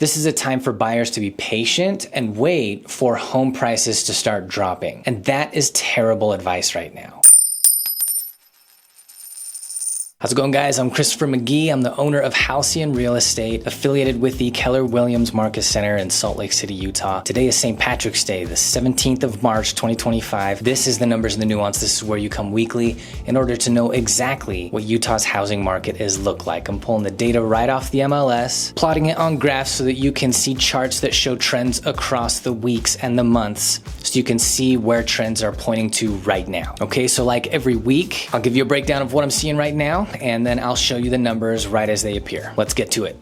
This is a time for buyers to be patient and wait for home prices to start dropping. And that is terrible advice right now. How's it going, guys? I'm Christopher McGee. I'm the owner of Halcyon Real Estate, affiliated with the Keller Williams Marcus Center in Salt Lake City, Utah. Today is St. Patrick's Day, the 17th of March, 2025. This is the Numbers and the Nuance. This is where you come weekly in order to know exactly what Utah's housing market is look like. I'm pulling the data right off the MLS, plotting it on graphs so that you can see charts that show trends across the weeks and the months, so you can see where trends are pointing to right now. Okay, so like every week, I'll give you a breakdown of what I'm seeing right now, and then I'll show you the numbers right as they appear. Let's get to it.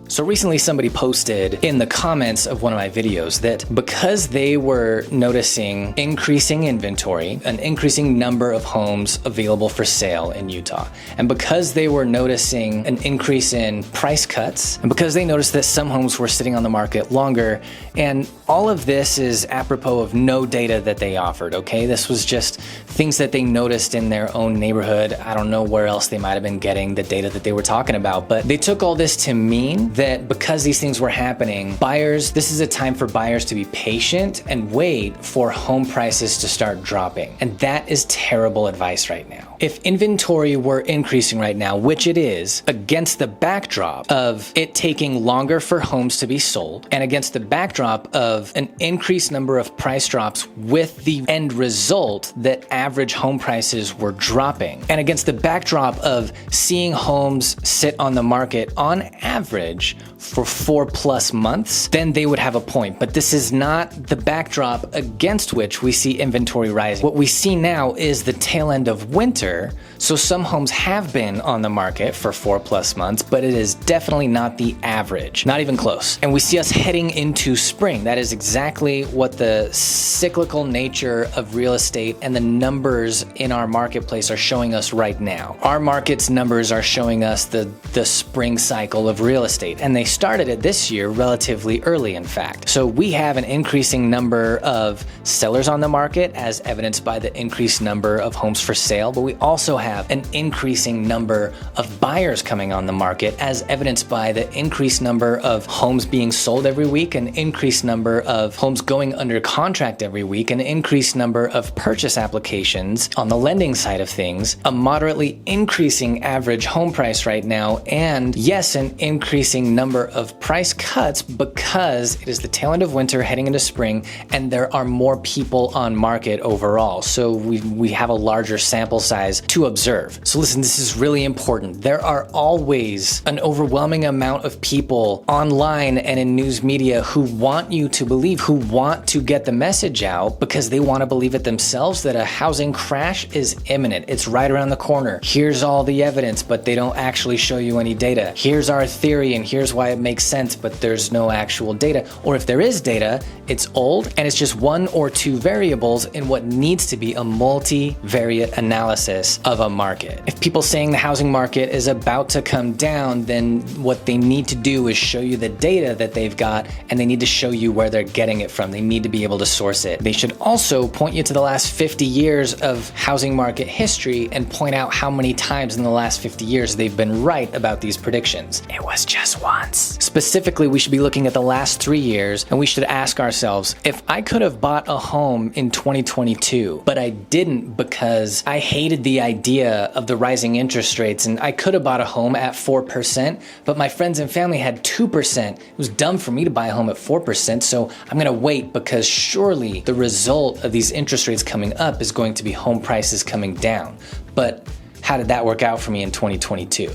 So recently somebody posted in the comments of one of my videos that because they were noticing increasing inventory, an increasing number of homes available for sale in Utah, and because they were noticing an increase in price cuts, and because they noticed that some homes were sitting on the market longer, and all of this is apropos of no data that they offered, okay? This was just things that they noticed in their own neighborhood. I don't know where else they might have been getting the data that they were talking about, but they took all this to mean that because these things were happening, this is a time for buyers to be patient and wait for home prices to start dropping. And that is terrible advice right now. If inventory were increasing right now, which it is, against the backdrop of it taking longer for homes to be sold, and against the backdrop of an increased number of price drops with the end result that average home prices were dropping, and against the backdrop of seeing homes sit on the market on average for 4+ months, then they would have a point. But this is not the backdrop against which we see inventory rising. What we see now is the tail end of winter. So some homes have been on the market for 4+ months, but it is definitely not the average, not even close. And we see us heading into spring. That is exactly what the cyclical nature of real estate and the numbers in our marketplace are showing us right now. Our market's numbers are showing us the spring cycle of real estate, and they started it this year relatively early, in fact. So we have an increasing number of sellers on the market, as evidenced by the increased number of homes for sale, but we also have an increasing number of buyers coming on the market, as evidenced by the increased number of homes being sold every week, an increased number of homes going under contract every week, an increased number of purchase applications on the lending side of things, a moderately increasing average home price right now, and yes, an increasing number of price cuts because it is the tail end of winter heading into spring, and there are more people on market overall. So we have a larger sample size to observe. So listen, this is really important. There are always an overwhelming amount of people online and in news media who want you to believe, who want to get the message out because they want to believe it themselves that a housing crash is imminent. It's right around the corner. Here's all the evidence, but they don't actually show you any data. Here's our theory and here's why it makes sense, but there's no actual data. Or if there is data, it's old and it's just one or two variables in what needs to be a multivariate analysis of a market. If people saying the housing market is about to come down, then what they need to do is show you the data that they've got, and they need to show you where they're getting it from. They need to be able to source it. They should also point you to the last 50 years of housing market history and point out how many times in the last 50 years they've been right about these predictions. It was just once. Specifically, we should be looking at the last 3 years, and we should ask ourselves, if I could have bought a home in 2022, but I didn't because I hated the idea of the rising interest rates, and I could have bought a home at 4%, but my friends and family had 2%. It was dumb for me to buy a home at 4%, so I'm gonna wait because surely the result of these interest rates coming up is going to be home prices coming down. But how did that work out for me in 2022?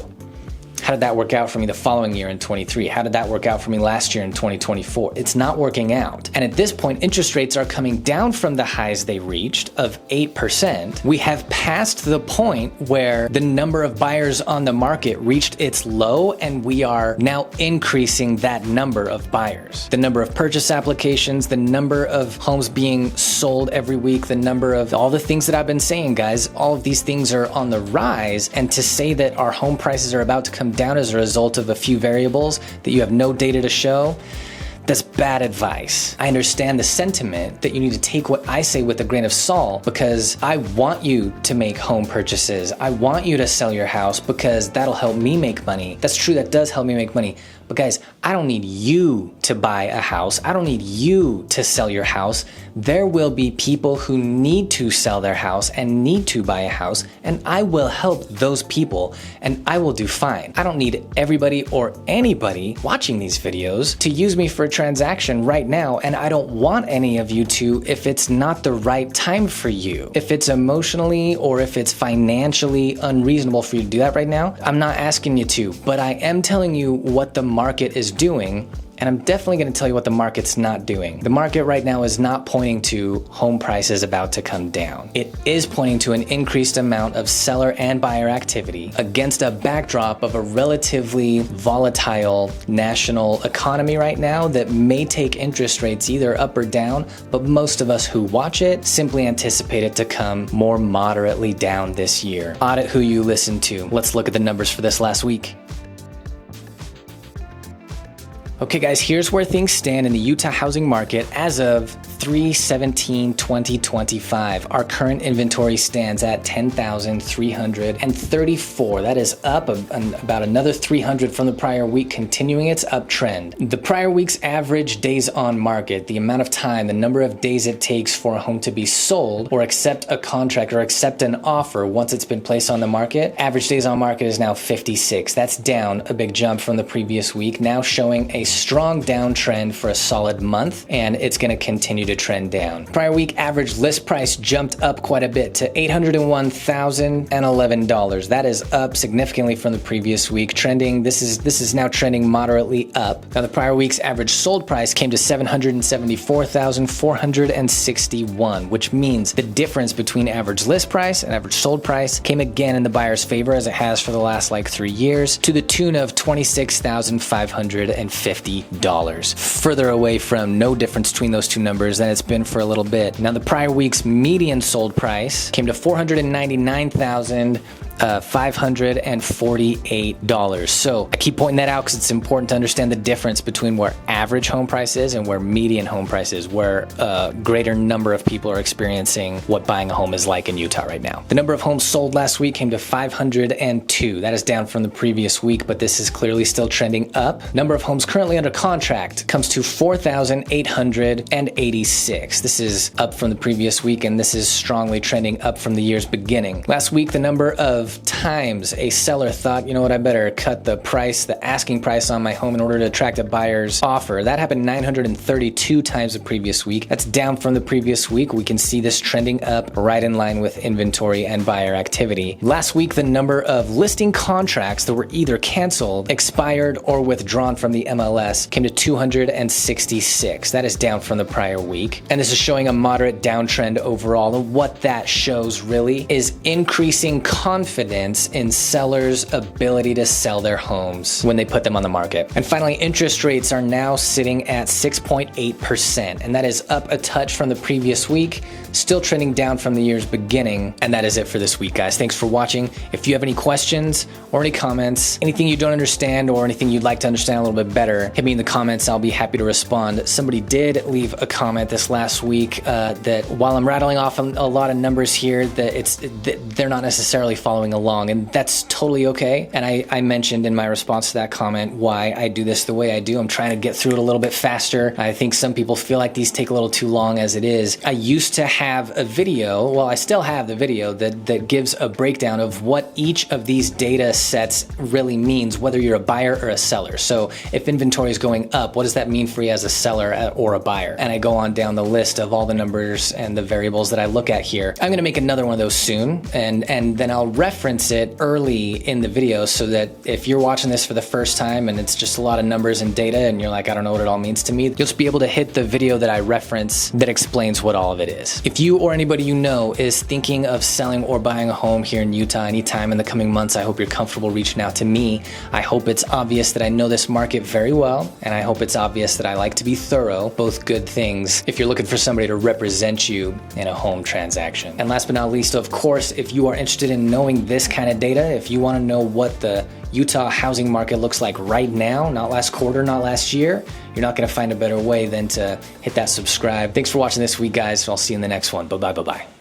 How did that work out for me the following year in 23? How did that work out for me last year in 2024? It's not working out. And at this point, interest rates are coming down from the highs they reached of 8%. We have passed the point where the number of buyers on the market reached its low, and we are now increasing that number of buyers. The number of purchase applications, the number of homes being sold every week, the number of all the things that I've been saying, guys, all of these things are on the rise. And to say that our home prices are about to come down as a result of a few variables that you have no data to show, That's bad advice. I understand the sentiment that you need to take what I say with a grain of salt because I want you to make home purchases. I want you to sell your house because that'll help me make money. That's true, that does help me make money. But guys, I don't need you to buy a house. I don't need you to sell your house. There will be people who need to sell their house and need to buy a house, and I will help those people and I will do fine. I don't need everybody or anybody watching these videos to use me for a transaction right now, and I don't want any of you to if it's not the right time for you. If it's emotionally or if it's financially unreasonable for you to do that right now, I'm not asking you to, but I am telling you what the market is doing, and I'm definitely going to tell you what the market's not doing. The market right now is not pointing to home prices about to come down. It is pointing to an increased amount of seller and buyer activity against a backdrop of a relatively volatile national economy right now that may take interest rates either up or down, but most of us who watch it simply anticipate it to come more moderately down this year. Audit who you listen to. Let's look at the numbers for this last week. Okay guys, here's where things stand in the Utah housing market as of 3/17/2025. Our current inventory stands at 10,334. That is up about another 300 from the prior week, continuing its uptrend. The prior week's average days on market, the amount of time, the number of days it takes for a home to be sold or accept a contract or accept an offer once it's been placed on the market, average days on market is now 56. That's down a big jump from the previous week, now showing a strong downtrend for a solid month, and it's going to continue to trend down. Prior week average list price jumped up quite a bit to $801,011. That is up significantly from the previous week, trending. This is now trending moderately up. Now the prior week's average sold price came to $774,461, which means the difference between average list price and average sold price came again in the buyer's favor, as it has for the last 3 years, to the tune of $26,550. Further away from no difference between those two numbers than it's been for a little bit. Now the prior week's median sold price came to $499,548. So I keep pointing that out because it's important to understand the difference between where average home price is and where median home price is, where a greater number of people are experiencing what buying a home is like in Utah right now. The number of homes sold last week came to 502. That is down from the previous week, but this is clearly still trending up. Number of homes currently under contract comes to 4,886. This is up from the previous week, and this is strongly trending up from the year's beginning. Last week, the number of times a seller thought, you know what, I better cut the price, the asking price on my home in order to attract a buyer's offer. That happened 932 times the previous week. That's down from the previous week. We can see this trending up right in line with inventory and buyer activity. Last week, the number of listing contracts that were either canceled, expired, or withdrawn from the MLS came to 266. That is down from the prior week. And this is showing a moderate downtrend overall. And what that shows really is increasing confidence in sellers' ability to sell their homes when they put them on the market. And finally, interest rates are now sitting at 6.8%, and that is up a touch from the previous week, still trending down from the year's beginning. And that is it for this week, guys. Thanks for watching. If you have any questions or any comments, anything you don't understand or anything you'd like to understand a little bit better, hit me in the comments. I'll be happy to respond. Somebody did leave a comment this last week that while I'm rattling off a lot of numbers here, that they're not necessarily following along, and that's totally okay. And I mentioned in my response to that comment why I do this the way I do. I'm trying to get through it a little bit faster. I think some people feel like these take a little too long as it is. I used to have a video, well, I still have the video that gives a breakdown of what each of these data sets really means, whether you're a buyer or a seller. So if inventory is going up, what does that mean for you as a seller or a buyer? And I go on down the list of all the numbers and the variables that I look at here. I'm gonna make another one of those soon, and then I'll reference it early in the video so that if you're watching this for the first time and it's just a lot of numbers and data and you're like, I don't know what it all means to me, you'll just be able to hit the video that I reference that explains what all of it is. If you or anybody you know is thinking of selling or buying a home here in Utah anytime in the coming months, I hope you're comfortable reaching out to me. I hope it's obvious that I know this market very well, and I hope it's obvious that I like to be thorough, both good things, if you're looking for somebody to represent you in a home transaction. And last but not least, of course, if you are interested in knowing this kind of data, if you want to know what the Utah housing market looks like right now, not last quarter, not last year, you're not gonna find a better way than to hit that subscribe. Thanks for watching this week, guys. I'll see you in the next one. Bye-bye, bye-bye.